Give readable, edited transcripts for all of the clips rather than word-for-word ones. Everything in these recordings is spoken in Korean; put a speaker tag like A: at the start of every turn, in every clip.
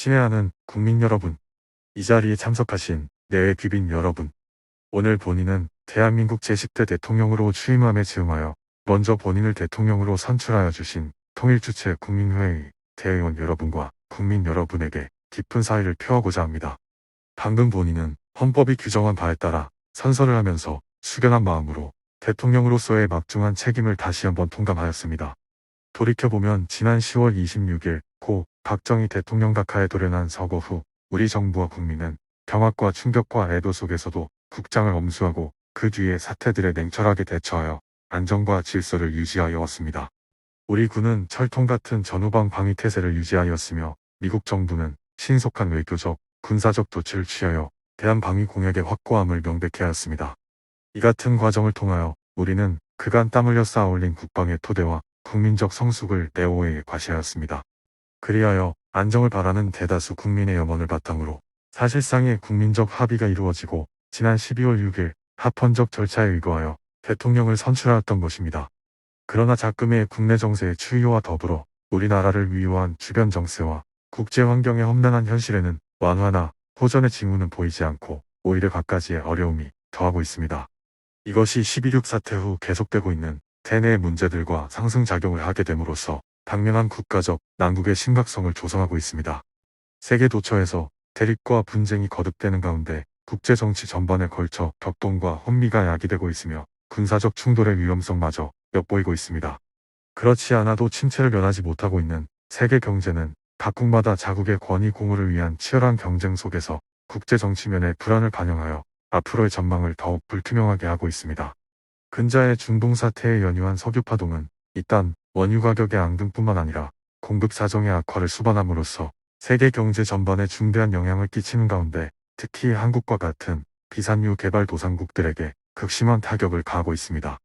A: 친애하는 국민 여러분, 이 자리에 참석하신 내외 귀빈 여러분, 오늘 본인은 대한민국 제10대 대통령으로 취임함에 즈음하여 먼저 본인을 대통령으로 선출하여 주신 통일주체 국민회의 대의원 여러분과 국민 여러분에게 깊은 사의를 표하고자 합니다. 방금 본인은 헌법이 규정한 바에 따라 선서를 하면서 숙연한 마음으로 대통령으로서의 막중한 책임을 다시 한번 통감하였습니다. 돌이켜보면 지난 10월 26일 고 박정희 대통령 각하에 돌연한 서거 후 우리 정부와 국민은 경악과 충격과 애도 속에서도 국장을 엄수하고 그 뒤에 사태들에 냉철하게 대처하여 안정과 질서를 유지하여 왔습니다. 우리 군은 철통 같은 전후방 방위태세를 유지하였으며 미국 정부는 신속한 외교적, 군사적 조치를 취하여 대한방위 공약의 확고함을 명백히 하였습니다. 이 같은 과정을 통하여 우리는 그간 땀 흘려 쌓아올린 국방의 토대와 국민적 성숙을 내오에 과시하였습니다. 그리하여 안정을 바라는 대다수 국민의 염원을 바탕으로 사실상의 국민적 합의가 이루어지고 지난 12월 6일 합헌적 절차에 의거하여 대통령을 선출하였던 것입니다. 그러나 작금의 국내 정세의 추이와 더불어 우리나라를 위유한 주변 정세와 국제 환경의 험난한 현실에는 완화나 호전의 징후는 보이지 않고 오히려 갖가지의 어려움이 더하고 있습니다. 이것이 12.6 사태 후 계속되고 있는 대내의 문제들과 상승작용을 하게 됨으로써 당면한 국가적 난국의 심각성을 조성하고 있습니다. 세계 도처에서 대립과 분쟁이 거듭되는 가운데 국제정치 전반에 걸쳐 격동과 혼미가 야기되고 있으며 군사적 충돌의 위험성마저 엿보이고 있습니다. 그렇지 않아도 침체를 면하지 못하고 있는 세계 경제는 각국마다 자국의 권위 공후를 위한 치열한 경쟁 속에서 국제정치면의 불안을 반영하여 앞으로의 전망을 더욱 불투명하게 하고 있습니다. 근자의 중동 사태에 연유한 석유 파동은 이딴 원유 가격의 앙등뿐만 아니라 공급 사정의 악화를 수반함으로써 세계 경제 전반에 중대한 영향을 끼치는 가운데 특히 한국과 같은 비산유 개발도상국들에게 극심한 타격을 가하고 있습니다.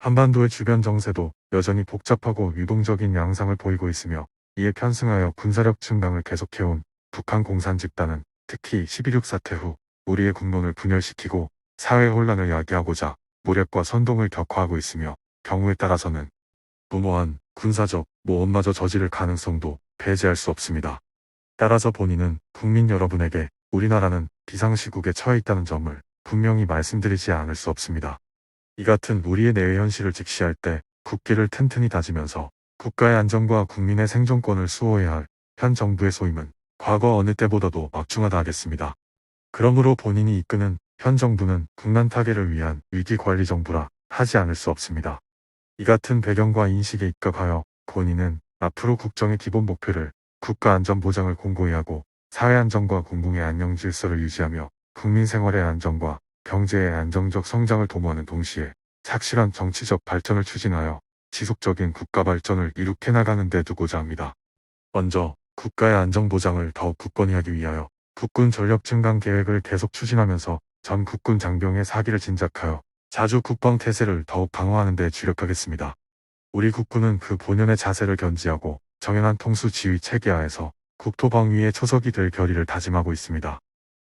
A: 한반도의 주변 정세도 여전히 복잡하고 유동적인 양상을 보이고 있으며 이에 편승하여 군사력 증강을 계속해온 북한 공산 집단은 특히 12.6 사태 후 우리의 국론을 분열시키고 사회 혼란을 야기하고자 모략과 선동을 격화하고 있으며 경우에 따라서는 무모한 군사적 모험마저 저지를 가능성도 배제할 수 없습니다. 따라서 본인은 국민 여러분에게 우리나라는 비상시국에 처해 있다는 점을 분명히 말씀드리지 않을 수 없습니다. 이 같은 우리의 내외 현실을 직시할 때 국기를 튼튼히 다지면서 국가의 안전과 국민의 생존권을 수호해야 할 현 정부의 소임은 과거 어느 때보다도 막중하다 하겠습니다. 그러므로 본인이 이끄는 현 정부는 국난 타개를 위한 위기관리 정부라 하지 않을 수 없습니다. 이 같은 배경과 인식에 입각하여 본인은 앞으로 국정의 기본 목표를 국가 안전 보장을 공고히 하고 사회 안정과 공공의 안녕 질서를 유지하며 국민 생활의 안정과 경제의 안정적 성장을 도모하는 동시에 착실한 정치적 발전을 추진하여 지속적인 국가 발전을 이룩해 나가는 데 두고자 합니다. 먼저 국가의 안정 보장을 더욱 굳건히 하기 위하여 국군 전력 증강 계획을 계속 추진하면서 전 국군 장병의 사기를 진작하여 자주 국방 태세를 더욱 강화하는 데 주력하겠습니다. 우리 국군은 그 본연의 자세를 견지하고 정연한 통수 지휘 체계하에서 국토방위의 초석이 될 결의를 다짐하고 있습니다.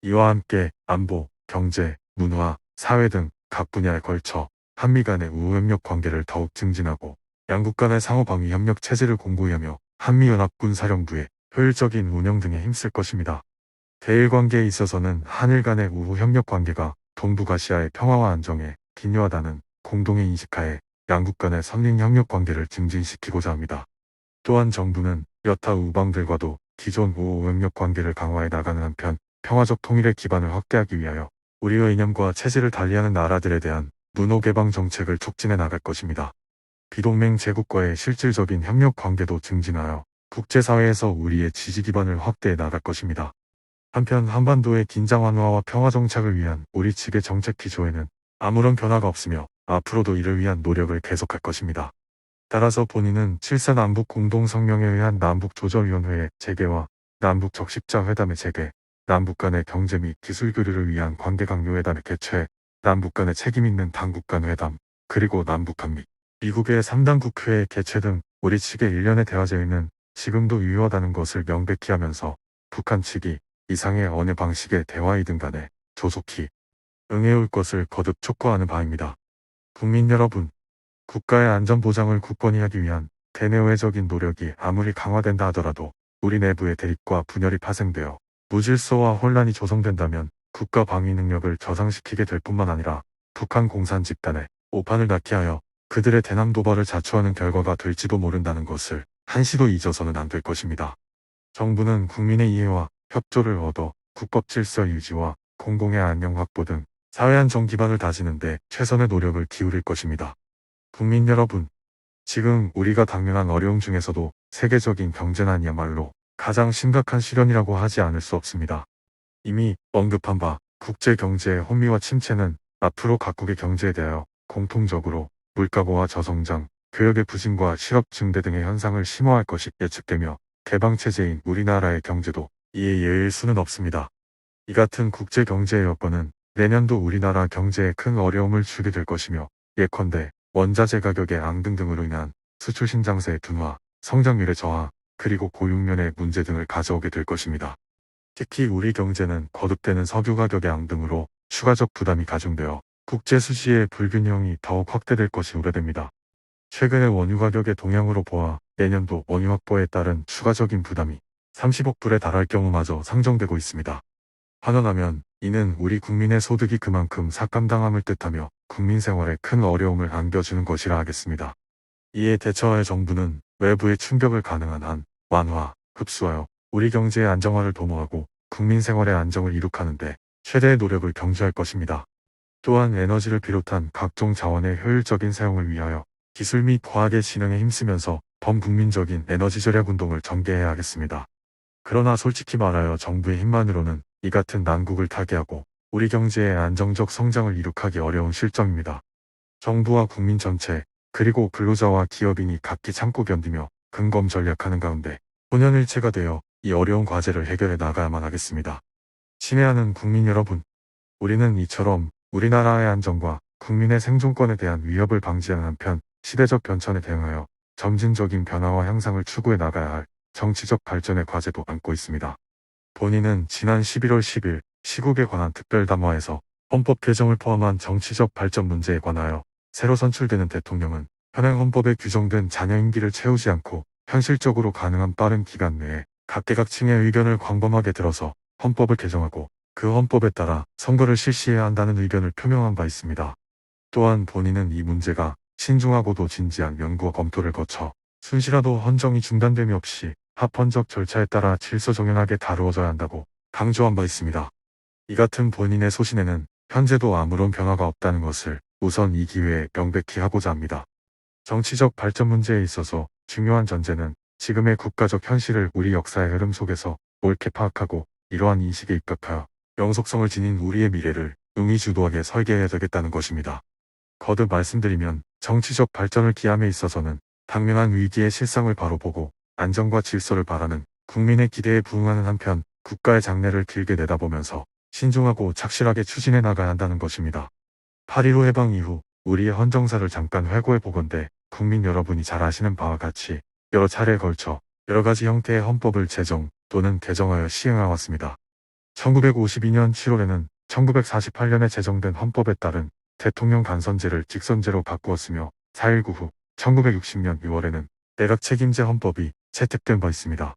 A: 이와 함께 안보, 경제, 문화, 사회 등 각 분야에 걸쳐 한미 간의 우호협력 관계를 더욱 증진하고 양국 간의 상호방위 협력 체제를 공고히 하며 한미연합군사령부의 효율적인 운영 등에 힘쓸 것입니다. 대일 관계에 있어서는 한일 간의 우호 협력 관계가 동북아시아의 평화와 안정에 기여하다는 공동의 인식하에 양국 간의 선린 협력 관계를 증진시키고자 합니다. 또한 정부는 여타 우방들과도 기존 우호 협력 관계를 강화해 나가는 한편 평화적 통일의 기반을 확대하기 위하여 우리의 이념과 체질을 달리하는 나라들에 대한 문호 개방 정책을 촉진해 나갈 것입니다. 비동맹 제국과의 실질적인 협력 관계도 증진하여 국제사회에서 우리의 지지 기반을 확대해 나갈 것입니다. 한편 한반도의 긴장 완화와 평화 정착을 위한 우리 측의 정책 기조에는 아무런 변화가 없으며 앞으로도 이를 위한 노력을 계속할 것입니다. 따라서 본인은 7사 남북 공동성명에 의한 남북조절위원회의 재개와 남북 적십자 회담의 재개, 남북 간의 경제 및 기술 교류를 위한 관계 강요 회담의 개최, 남북 간의 책임 있는 당국 간 회담, 그리고 남북한 및 미국의 3당 국회의 개최 등 우리 측의 일련의 대화제의는 지금도 유효하다는 것을 명백히 하면서 북한 측이 이상의 어느 방식의 대화이든 간에 조속히 응해올 것을 거듭 촉구하는 바입니다. 국민 여러분, 국가의 안전보장을 굳건히 하기 위한 대내외적인 노력이 아무리 강화된다 하더라도 우리 내부의 대립과 분열이 파생되어 무질서와 혼란이 조성된다면 국가 방위 능력을 저상시키게 될 뿐만 아니라 북한 공산 집단에 오판을 낳게 하여 그들의 대남 도발을 자초하는 결과가 될지도 모른다는 것을 한시도 잊어서는 안 될 것입니다. 정부는 국민의 이해와 협조를 얻어 국법 질서 유지와 공공의 안녕 확보 등 사회 안정 기반을 다지는 데 최선의 노력을 기울일 것입니다. 국민 여러분, 지금 우리가 당면한 어려움 중에서도 세계적인 경제난이야말로 가장 심각한 시련이라고 하지 않을 수 없습니다. 이미 언급한 바 국제 경제의 혼미와 침체는 앞으로 각국의 경제에 대하여 공통적으로 물가고와 저성장, 교역의 부진과 실업 증대 등의 현상을 심화할 것이 예측되며 개방체제인 우리나라의 경제도 이에 예외일 수는 없습니다. 이 같은 국제 경제의 여건은 내년도 우리나라 경제에 큰 어려움을 주게 될 것이며 예컨대 원자재 가격의 앙등 등으로 인한 수출 신장세의 둔화, 성장률의 저하, 그리고 고육면의 문제 등을 가져오게 될 것입니다. 특히 우리 경제는 거듭되는 석유 가격의 앙등으로 추가적 부담이 가중되어 국제 수지의 불균형이 더욱 확대될 것이 우려됩니다. 최근의 원유 가격의 동향으로 보아 내년도 원유 확보에 따른 추가적인 부담이 30억 불에 달할 경우마저 상정되고 있습니다. 환원하면 이는 우리 국민의 소득이 그만큼 삭감당함을 뜻하며 국민 생활에 큰 어려움을 안겨주는 것이라 하겠습니다. 이에 대처하여 정부는 외부의 충격을 가능한 한 완화, 흡수하여 우리 경제의 안정화를 도모하고 국민 생활의 안정을 이룩하는데 최대의 노력을 경주할 것입니다. 또한 에너지를 비롯한 각종 자원의 효율적인 사용을 위하여 기술 및 과학의 진흥에 힘쓰면서 범국민적인 에너지 절약 운동을 전개해야 하겠습니다. 그러나 솔직히 말하여 정부의 힘만으로는 이 같은 난국을 타개하고 우리 경제의 안정적 성장을 이룩하기 어려운 실정입니다. 정부와 국민 전체, 그리고 근로자와 기업인이 각기 참고 견디며 근검 전략하는 가운데 혼연일체가 되어 이 어려운 과제를 해결해 나가야만 하겠습니다. 친애하는 국민 여러분, 우리는 이처럼 우리나라의 안정과 국민의 생존권에 대한 위협을 방지하는 한편 시대적 변천에 대응하여 점진적인 변화와 향상을 추구해 나가야 할 정치적 발전의 과제도 안고 있습니다. 본인은 지난 11월 10일 시국에 관한 특별담화에서 헌법 개정을 포함한 정치적 발전 문제에 관하여 새로 선출되는 대통령은 현행 헌법에 규정된 잔여 임기를 채우지 않고 현실적으로 가능한 빠른 기간 내에 각계각층의 의견을 광범하게 들어서 헌법을 개정하고 그 헌법에 따라 선거를 실시해야 한다는 의견을 표명한 바 있습니다. 또한 본인은 이 문제가 신중하고도 진지한 연구와 검토를 거쳐 순시라도 헌정이 중단됨이 없이 합헌적 절차에 따라 질서정연하게 다루어져야 한다고 강조한 바 있습니다. 이 같은 본인의 소신에는 현재도 아무런 변화가 없다는 것을 우선 이 기회에 명백히 하고자 합니다. 정치적 발전 문제에 있어서 중요한 전제는 지금의 국가적 현실을 우리 역사의 흐름 속에서 옳게 파악하고 이러한 인식에 입각하여 영속성을 지닌 우리의 미래를 응이주도하게 설계해야 되겠다는 것입니다. 거듭 말씀드리면 정치적 발전을 기함에 있어서는 당면한 위기의 실상을 바로 보고 안정과 질서를 바라는 국민의 기대에 부응하는 한편 국가의 장래를 길게 내다보면서 신중하고 착실하게 추진해 나가야 한다는 것입니다. 8.15 해방 이후 우리의 헌정사를 잠깐 회고해 보건대 국민 여러분이 잘 아시는 바와 같이 여러 차례에 걸쳐 여러 가지 형태의 헌법을 제정 또는 개정하여 시행해 왔습니다. 1952년 7월에는 1948년에 제정된 헌법에 따른 대통령 간선제를 직선제로 바꾸었으며 4.19 후 1960년 6월에는 내각 책임제 헌법이 채택된 바 있습니다.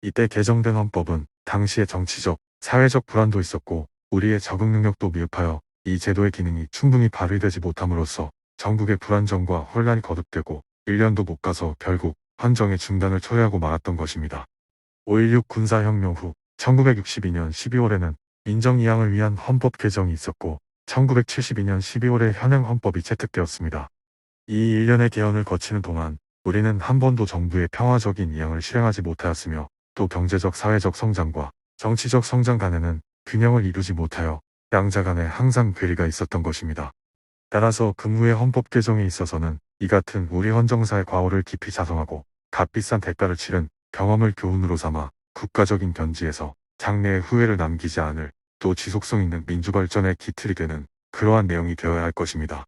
A: 이때 개정된 헌법은 당시의 정치적, 사회적 불안도 있었고 우리의 적응 능력도 미흡하여 이 제도의 기능이 충분히 발휘되지 못함으로써 전국의 불안정과 혼란이 거듭되고 1년도 못 가서 결국 헌정의 중단을 초래하고 말았던 것입니다. 5.16 군사혁명 후 1962년 12월에는 민정이양을 위한 헌법 개정이 있었고 1972년 12월에 현행 헌법이 채택되었습니다. 이 일련의 개헌을 거치는 동안 우리는 한 번도 정부의 평화적인 이양을 실행하지 못하였으며 또 경제적 사회적 성장과 정치적 성장 간에는 균형을 이루지 못하여 양자 간에 항상 괴리가 있었던 것입니다. 따라서 금후의 헌법 개정에 있어서는 이 같은 우리 헌정사의 과오를 깊이 자성하고 값비싼 대가를 치른 경험을 교훈으로 삼아 국가적인 견지에서 장래의 후회를 남기지 않을 또 지속성 있는 민주발전의 기틀이 되는 그러한 내용이 되어야 할 것입니다.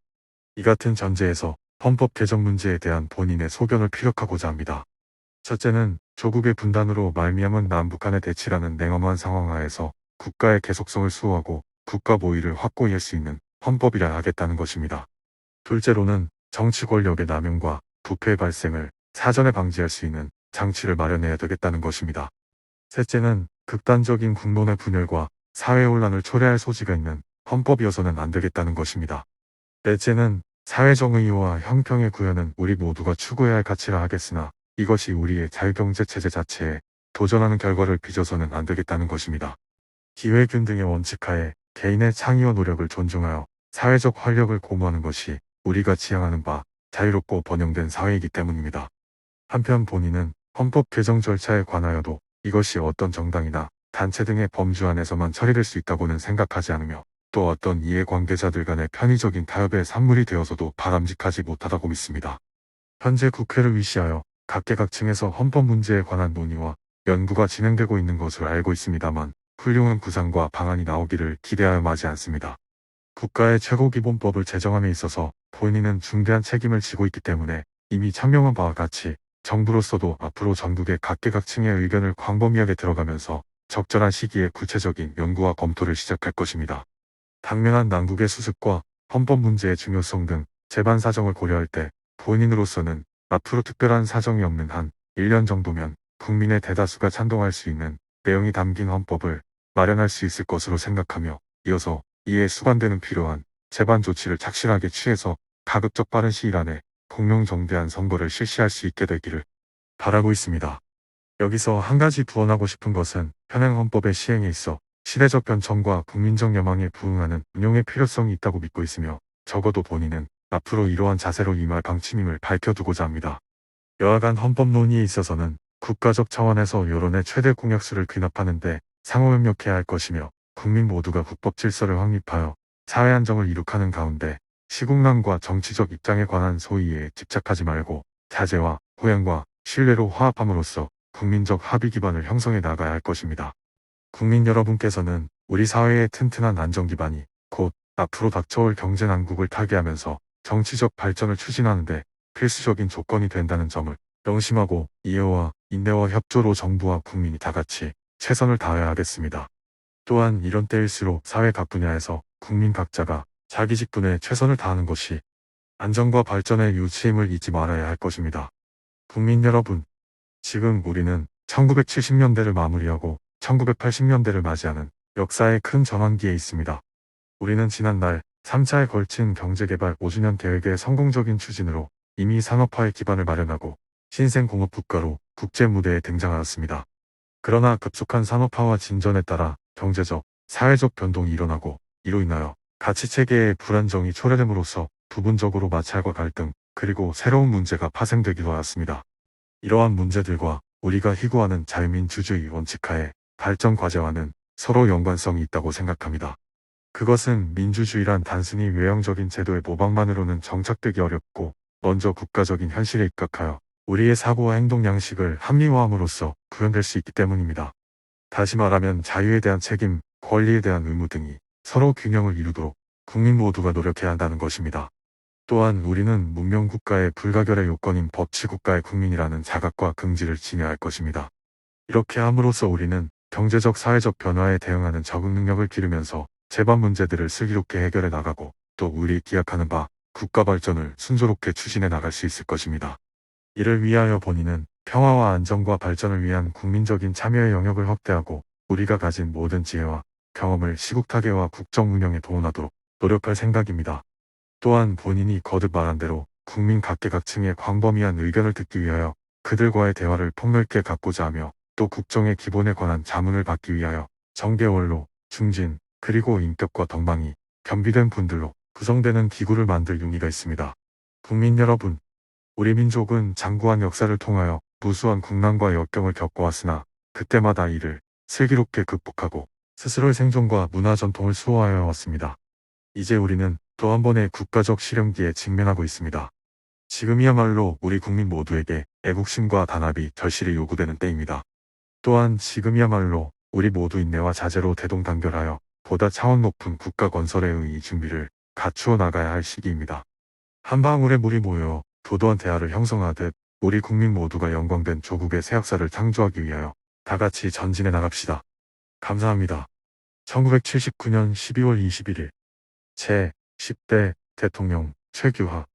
A: 이 같은 전제에서 헌법 개정 문제에 대한 본인의 소견을 피력하고자 합니다. 첫째는 조국의 분단으로 말미암은 남북한의 대치라는 냉엄한 상황 하에서 국가의 계속성을 수호하고 국가 보위를 확고히 할 수 있는 헌법이라 하겠다는 것입니다. 둘째로는 정치 권력의 남용과 부패 발생을 사전에 방지할 수 있는 장치를 마련해야 되겠다는 것입니다. 셋째는 극단적인 국론의 분열과 사회 혼란을 초래할 소지가 있는 헌법이어서는 안 되겠다는 것입니다. 넷째는 사회정의와 형평의 구현은 우리 모두가 추구해야 할 가치라 하겠으나 이것이 우리의 자유경제체제 자체에 도전하는 결과를 빚어서는 안 되겠다는 것입니다. 기회균등의 원칙하에 개인의 창의와 노력을 존중하여 사회적 활력을 고무하는 것이 우리가 지향하는 바 자유롭고 번영된 사회이기 때문입니다. 한편 본인은 헌법 개정 절차에 관하여도 이것이 어떤 정당이나 단체 등의 범주 안에서만 처리될 수 있다고는 생각하지 않으며 또 어떤 이해관계자들 간의 편의적인 타협의 산물이 되어서도 바람직하지 못하다고 믿습니다. 현재 국회를 위시하여 각계각층에서 헌법 문제에 관한 논의와 연구가 진행되고 있는 것으로 알고 있습니다만 훌륭한 구상과 방안이 나오기를 기대하여 마지 않습니다. 국가의 최고기본법을 제정함에 있어서 본인은 중대한 책임을 지고 있기 때문에 이미 천명한 바와 같이 정부로서도 앞으로 전국의 각계각층의 의견을 광범위하게 들어가면서 적절한 시기에 구체적인 연구와 검토를 시작할 것입니다. 당면한 난국의 수습과 헌법 문제의 중요성 등 재반 사정을 고려할 때 본인으로서는 앞으로 특별한 사정이 없는 한 1년 정도면 국민의 대다수가 찬동할 수 있는 내용이 담긴 헌법을 마련할 수 있을 것으로 생각하며 이어서 이에 수반되는 필요한 재반 조치를 착실하게 취해서 가급적 빠른 시일 안에 공명정대한 선거를 실시할 수 있게 되기를 바라고 있습니다. 여기서 한 가지 부언하고 싶은 것은 현행 헌법의 시행에 있어 시대적 변천과 국민적 여망에 부응하는 운용의 필요성이 있다고 믿고 있으며 적어도 본인은 앞으로 이러한 자세로 임할 방침임을 밝혀두고자 합니다. 여하간 헌법 논의에 있어서는 국가적 차원에서 여론의 최대 공약수를 귀납하는 데 상호협력해야 할 것이며 국민 모두가 국법 질서를 확립하여 사회 안정을 이룩하는 가운데 시국난과 정치적 입장에 관한 소위에 집착하지 말고 자제와 호양과 신뢰로 화합함으로써 국민적 합의 기반을 형성해 나가야 할 것입니다. 국민 여러분께서는 우리 사회의 튼튼한 안정 기반이 곧 앞으로 닥쳐올 경제 난국을 타개하면서 정치적 발전을 추진하는 데 필수적인 조건이 된다는 점을 명심하고 이해와 인내와 협조로 정부와 국민이 다같이 최선을 다해야 하겠습니다. 또한 이런 때일수록 사회 각 분야에서 국민 각자가 자기 직분에 최선을 다하는 것이 안정과 발전의 유치임을 잊지 말아야 할 것입니다. 국민 여러분, 지금 우리는 1970년대를 마무리하고 1980년대를 맞이하는 역사의 큰 전환기에 있습니다. 우리는 지난날 3차에 걸친 경제개발 5주년 계획의 성공적인 추진으로 이미 산업화의 기반을 마련하고 신생공업국가로 국제무대에 등장하였습니다. 그러나 급속한 산업화와 진전에 따라 경제적, 사회적 변동이 일어나고 이로 인하여 가치체계의 불안정이 초래됨으로써 부분적으로 마찰과 갈등, 그리고 새로운 문제가 파생되기도 하였습니다. 이러한 문제들과 우리가 희구하는 자유민주주의 원칙하에 발전 과제와는 서로 연관성이 있다고 생각합니다. 그것은 민주주의란 단순히 외형적인 제도의 모방만으로는 정착되기 어렵고 먼저 국가적인 현실에 입각하여 우리의 사고와 행동 양식을 합리화함으로써 구현될 수 있기 때문입니다. 다시 말하면 자유에 대한 책임, 권리에 대한 의무 등이 서로 균형을 이루도록 국민 모두가 노력해야 한다는 것입니다. 또한 우리는 문명국가의 불가결의 요건인 법치국가의 국민이라는 자각과 긍지를 지녀야 할 것입니다. 이렇게 함으로써 우리는 경제적 사회적 변화에 대응하는 적응 능력을 기르면서 재반 문제들을 슬기롭게 해결해 나가고 또 우리 기약하는 바 국가 발전을 순조롭게 추진해 나갈 수 있을 것입니다. 이를 위하여 본인은 평화와 안정과 발전을 위한 국민적인 참여의 영역을 확대하고 우리가 가진 모든 지혜와 경험을 시국타개와 국정 운영에 도움하도록 노력할 생각입니다. 또한 본인이 거듭 말한 대로 국민 각계각층의 광범위한 의견을 듣기 위하여 그들과의 대화를 폭넓게 갖고자 하며 또 국정의 기본에 관한 자문을 받기 위하여 정계원로, 중진, 그리고 인격과 덕망이 겸비된 분들로 구성되는 기구를 만들 용의가 있습니다. 국민 여러분, 우리 민족은 장구한 역사를 통하여 무수한 국난과 역경을 겪어왔으나 그때마다 이를 슬기롭게 극복하고 스스로의 생존과 문화 전통을 수호하여 왔습니다. 이제 우리는 또 한 번의 국가적 실현기에 직면하고 있습니다. 지금이야말로 우리 국민 모두에게 애국심과 단합이 절실히 요구되는 때입니다. 또한 지금이야말로 우리 모두 인내와 자제로 대동단결하여 보다 차원 높은 국가 건설에 의의 준비를 갖추어 나가야 할 시기입니다. 한 방울의 물이 모여 도도한 대화를 형성하듯 우리 국민 모두가 영광된 조국의 새 역사를 창조하기 위하여 다같이 전진해 나갑시다. 감사합니다. 1979년 12월 21일 제 10대 대통령 최규하